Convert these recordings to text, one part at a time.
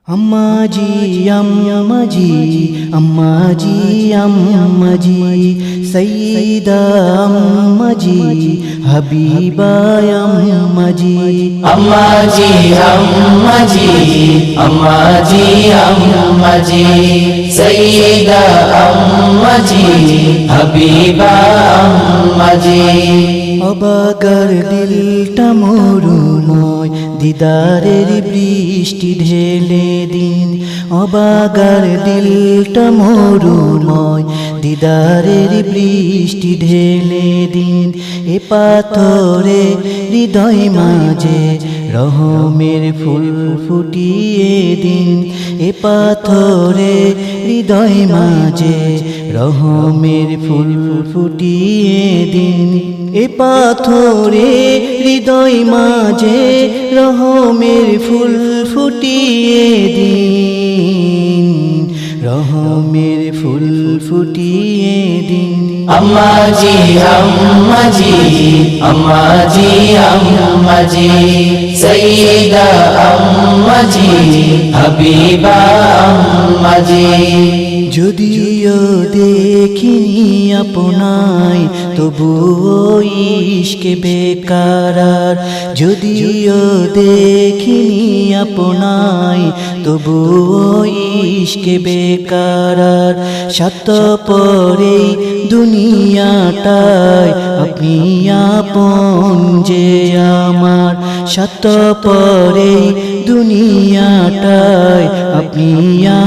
अम्मा जी सईदा अम्मा जी हबीबा अम्मा जी सईदा अम्मा जी हबीबा अम्मा जी অবাগার দিলটা মরুময় দিদারের বৃষ্টি ঢেলে দিন অবাগার দিলটা মরুময় দিদারের বৃষ্টি ঢেলে দিন এ পাথরে হৃদয় মাঝে রহমের ফুল ফুটিয়ে দিন এ পাথরে হৃদয় মাঝে রহমের ফুল ফুটিয়ে দিন এ পাথরে হৃদয় মাঝে রহমের ফুল ফুটিয়ে দিন রহমের ফুল ফুটিয়ে দিন अम्मा जी सईदा अम्मा जी हबीबा अम्मा जी যদিও দেখিনি আপনায় তবুও ইশকে বেকারার যদিও দেখিনি আপনায় তবুও ইশকে বেকারার স্বার্থপরে দুনিয়াটায় আপনি আপন যে আমার স্বার্থপরে দুনিয়াটায় আপনি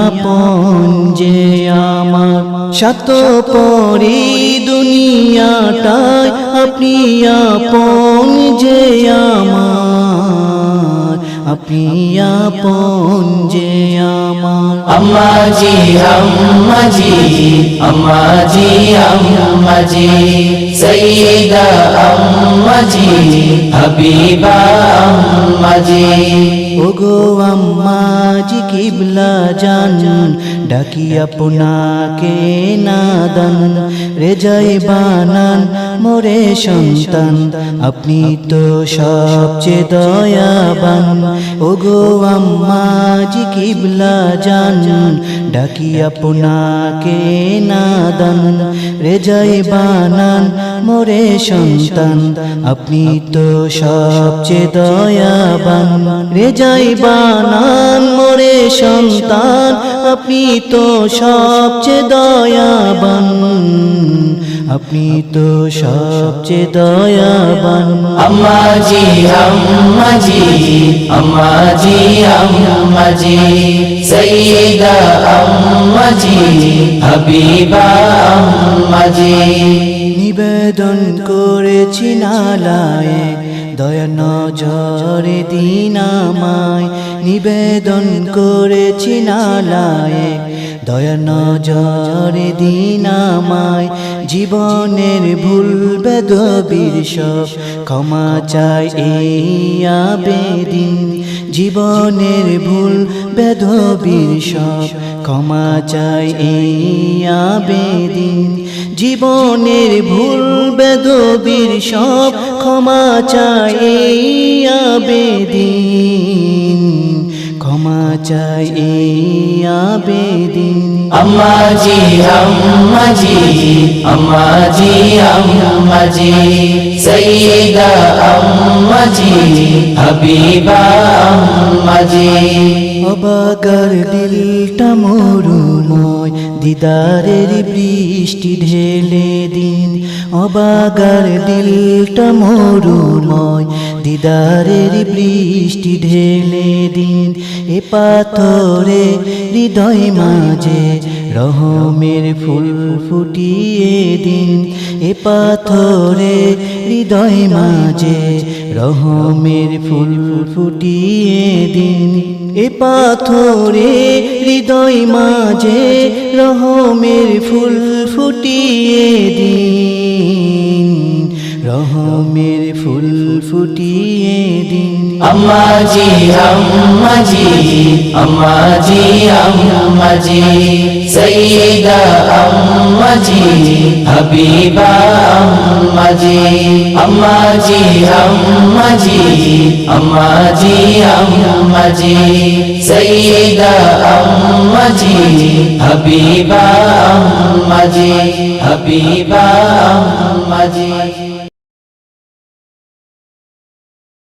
আপন যে আমার স্বার্থপরে দুনিয়াটায় আপনি আপন যে আমার আপনি আপন যে আমার अम्मा जी सईदा अम्मा जी हबीबा अम्मा जी ওগো আম্মা জি কিবলা জান ডাকি আপনাকে নাদান রেজাই বানান মোরে সন্তান আপনি তো সবচেয়ে দয়াবান ওগো আম্মা জি কিবলা জান ডাকি আপনাকে নাদান রেজাই বানান মোরে সন্তান আপনি তো সবচেয়ে দয়াবান রেজাই বানান মোরে সন্তান আপনি তো সবচেয়ে দয়াবান আপনি তো সবচেয়ে দয়াবান अम्मा जी सईदा अम्मा जी हबीबा अम्मा जी নিবেদন করেছি নালায় দয়া নজরে দিন আমায় নিবেদন করেছি নালায় দয়া নজরে দিন আমায় জীবনের ভুল বেদবির সব ক্ষমা চাই এই আবেদিন জীবনের ভুল বেদবির সব ক্ষমা চাই এই আবেদিন জীবনের ভুল বেদবির সব ক্ষমা চাই এই আবেদিন ক্ষমা চাই এই আবেদিন अम्मा जी सईदा अम्मा जी हबीबा अम्मा जी অবাগার দিলটা মরুময় দিদারের বৃষ্টি ঢেলে দিন অবাগার দিলটা মরুময় দিদারের বৃষ্টি ঢেলে দিন এ পাথরে হৃদয় মাঝে রহমের ফুল ফুটিয়ে দিন এ পাথরে হৃদয় মাঝে রহমের ফুল ফুটিয়ে দিন এ পাথরে হৃদয় মাঝে রহমের ফুল ফুটিয়ে দিন রহমের ফুল ফুটিয়ে দিন अम्मा जी अम्मा जी अम्मा जी अम्मा जी सईदा अम्मा जी हबीबा अम्मा जी अम्मा जी अम्मा जी अम्मा जी अम्मा जी सईदा अम्मा जी हबीबा अम्मा जी हबीबा अम्मा जी।